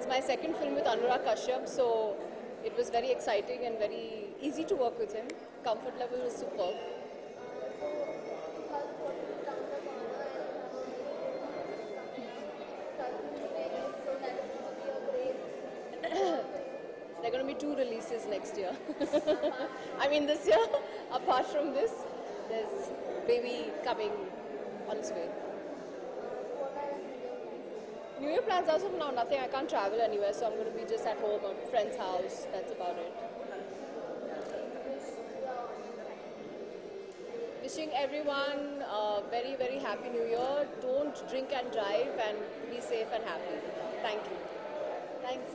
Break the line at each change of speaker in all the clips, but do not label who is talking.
It's my second film with Anurag Kashyap, so it was very exciting and very easy to work with him. Comfort level was superb. There are going to be 2 releases next year. I mean this year, apart from this, there's Baby coming on its way. New Year plans as of now, nothing. I can't travel anywhere, so I'm going to be just at home at a friend's house. That's about it. Wishing everyone a very, very happy New Year. Don't drink and drive, and be safe and happy. Thank you. Thanks.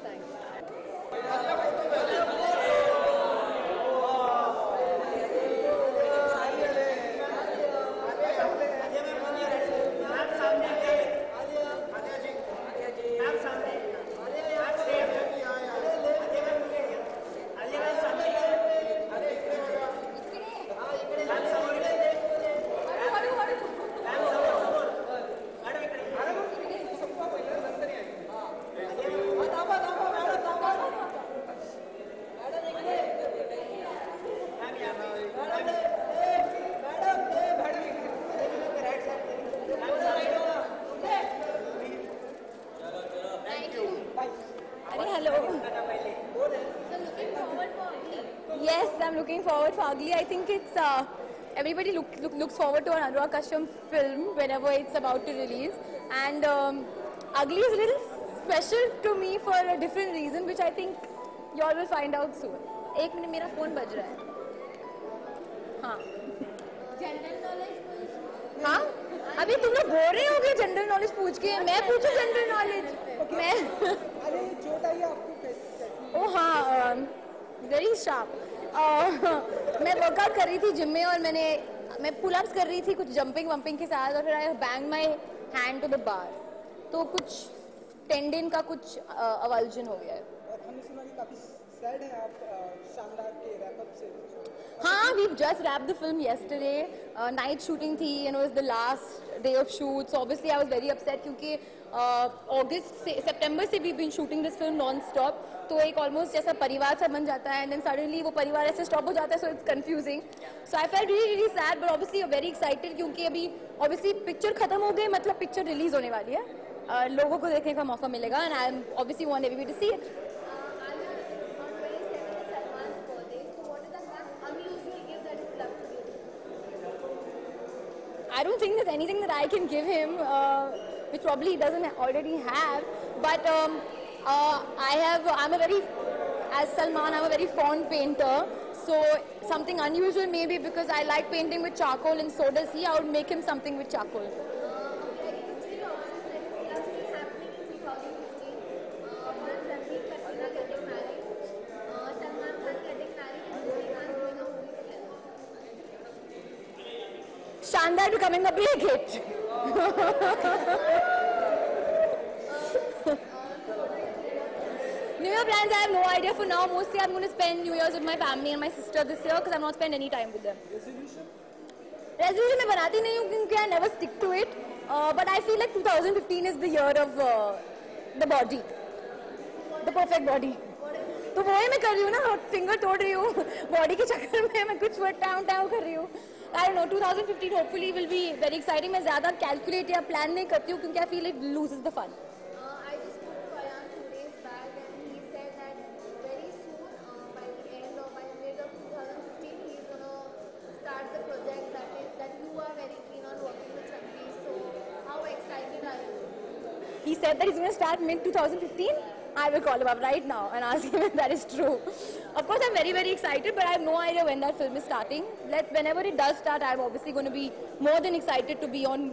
Yes, I'm looking forward for Ugly. I think it's everybody looks forward to an Anurag Kashyap film whenever it's about to release, and Ugly is a little special to me for a different reason, which I think you all will find out soon. एक minute मेरा phone बज रहा है. हाँ. हाँ? अभी तुम लोग बोल रहे होगे जनरल नॉलेज पूछ के, मैं पूछूं जनरल नॉलेज? मैं.
अरे चोट आई आपको कैसे?
ओ हाँ, वेरी शार्प. मैं वर्कआउट कर रही थी जिम में और मैं पुल-अप्स कर रही थी कुछ जंपिंग वंपिंग के साथ, और फिर I bang my hand to the bar, तो कुछ टेंडन का कुछ अवल्जन हो गया है.
और हमने सुना कि काफी सैड है आप शानदार के रैप अप से.
हाँ, we've just wrapped the film yesterday. Night shooting थी and it was the last day of shoot. So obviously I was very upset क्योंकि September से we've been shooting this film non-stop. तो एक almost जैसा परिवार सा बन जाता है and then suddenly वो परिवार ऐसे stop हो जाता है, so it's confusing. So I felt really sad, but obviously I'm very excited क्योंकि अभी obviously picture खत्म हो गई, मतलब picture release होने वाली है. लोगों को देखने का मौका मिलेगा and I obviously want everybody to see it. I don't think there's anything that I can give him, which probably he doesn't already have. But I'm a very, as Salman, I'm a very fond painter. So something unusual maybe because I like painting with charcoal and so does he. I would make him something with charcoal. Shandar becoming a big hit. New Year plans, I have no idea for now. Mostly I'm going to spend New Year's with my family and my sister this year because I'm not spend any time with them. Resolution मैं बनाती नहीं हूँ क्योंकि I never stick to it. But I feel like 2015 is the year of the body, the perfect body. तो वही मैं कर रही हूँ ना, फिंगर तोड़ रही हूँ बॉडी के चक्कर में, मैं कुछ टाउन कर रही हूँ. I don't know, 2015 hopefully will be very exciting. मैं ज़्यादा calculate या plan नहीं करती हूँ क्योंकि I feel it loses the fun.
I just spoke to Ayan 2 days back and he said that very soon, by the end or by the mid of 2015, he's going to start the project that you are very keen on working with Ranveer. So how excited are you?
He said that he's going to start mid 2015. I will call him up right now and ask him if that is true. Of course, I'm very, very excited, but I have no idea when that film is starting. Whenever it does start, I'm obviously going to be more than excited to be on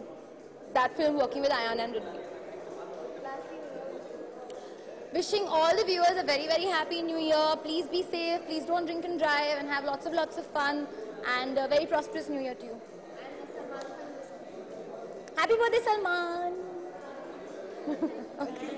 that film working with Ayan and Ranveer. Wishing all the viewers a very, very happy New Year. Please be safe. Please don't drink and drive and have lots of fun. And a very prosperous New Year to you. Happy birthday, Salman. Okay.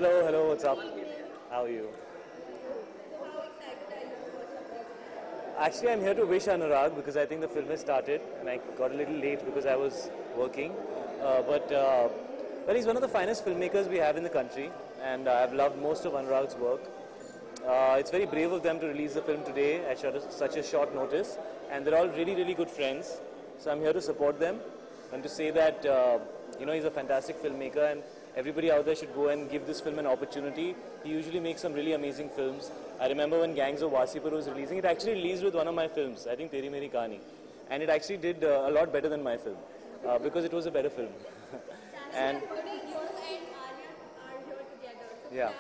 hello, what's up? How are you? Actually, I'm here to wish Anurag because I think the film has started and I got a little late because I was working. But he's one of the finest filmmakers we have in the country, and I've loved most of Anurag's work. It's very brave of them to release the film today at such a short notice, and they're all really, really good friends. So I'm here to support them and to say that he's a fantastic filmmaker, and everybody out there should go and give this film an opportunity. He usually makes some really amazing films. I remember when Gangs of Wasipur was releasing, it actually released with one of my films, I think Teri Meri Kahani, and it actually did a lot better than my film because it was a better film. And yeah.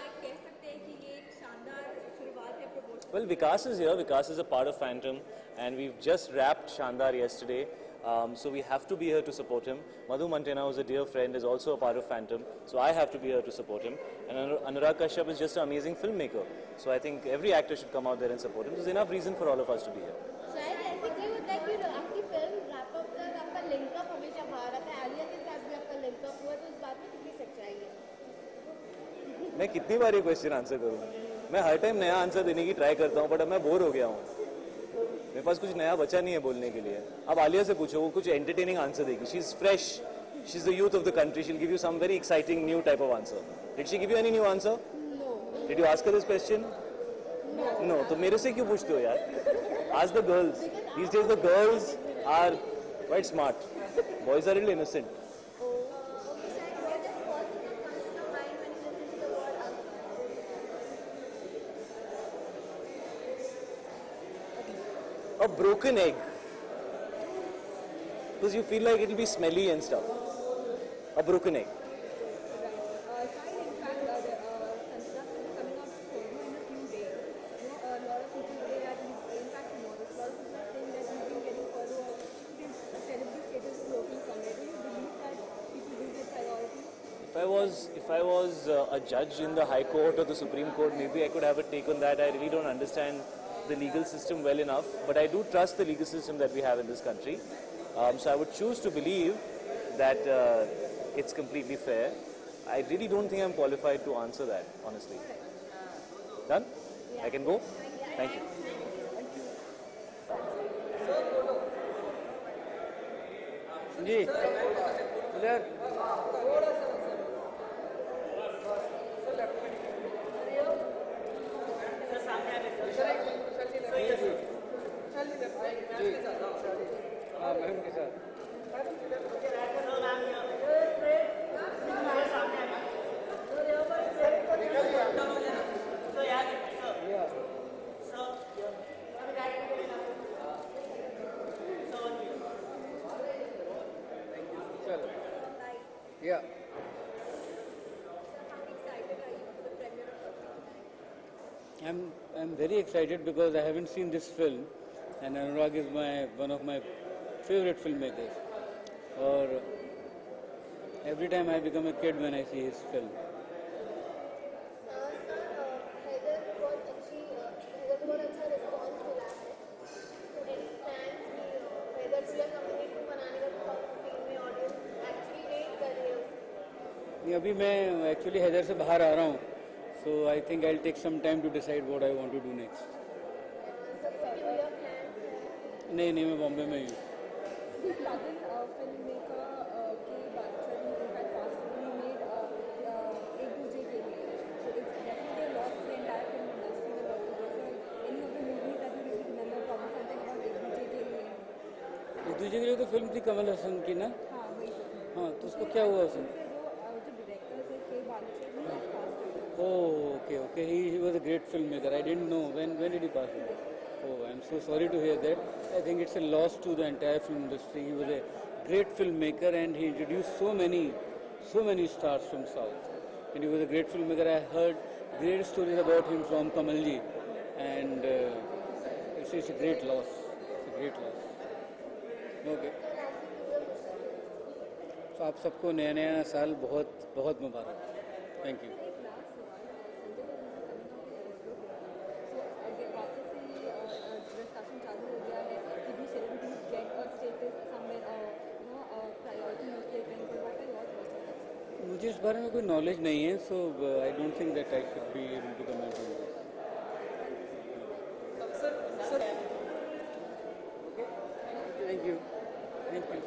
Well, Vikas is here. Vikas is a part of Phantom, and we've just wrapped Shandar yesterday. So we have to be here to support him. Madhu Mantena, who's a dear friend, is also a part of Phantom, so I have to be here to support him. And Anurag Kashyap is just an amazing filmmaker. So I think every actor should come out there and support him. There's enough reason for all of us to be here.
शायद basically होता है कि आपकी film wrap up तक आपका link up हमेशा बाहर आता है, आलिया के साथ भी आपका link up हुआ, तो इस बात में कितनी सच्चाई है?
मैं कितनी बार ये क्वेश्चन आंसर करूँ? मैं हर टाइम नया आंसर देने की ट्राई करता हूँ, बट अब मैं बोर हो गया हूँ. मेरे पास कुछ नया बचा नहीं है बोलने के लिए. अब आलिया से पूछो, वो कुछ एंटरटेनिंग आंसर देगी. She is fresh, she is the youth of the country. She will give you some very exciting new type of answer. Did she give you any new answer? Did you ask her this question? No. तो मेरे से क्यों पूछते हो यार? Ask the girls. These days the girls are quite smart. Boys are a little innocent. A broken egg. Because you feel like it will be smelly and stuff. A broken egg. If I was a judge in the High Court or the Supreme Court, maybe I could have a take on that. I really don't understand the legal system well enough, but I do trust the legal system that we have in this country. So I would choose to believe that it's completely fair. I really don't think I'm qualified to answer that, honestly. Done? I can go? Thank you.
जी इधर हाँ ma'am के साथ Yeah. I'm very excited because I haven't seen this film, and Anurag is one of my favorite filmmakers. Or every time I become a kid when I see his film. अभी मैं actually Haider से बाहर आ रहा हूँ, so I think I'll take some time to decide what I want to do next. नहीं मैं बॉम्बे में ही हूँ. एक दूसरे के लिए तो फिल्म थी कमल हसन की ना. हाँ तो उसको क्या हुआ उसमें? Oh, okay. He was a great filmmaker. I didn't know. When did he pass away? Oh, I'm so sorry to hear that. I think it's a loss to the entire film industry. He was a great filmmaker and he introduced so many stars from South. And he was a great filmmaker. I heard great stories about him from Kamalji, and it's a great loss. It's a great loss. Okay. So आप सबको नया साल बहुत बहुत मुबारक. Thank you. मुझे इस बारे में कोई नॉलेज नहीं है, so I don't think that I should be able to comment on this.
Sir.
Thank you. Thank you.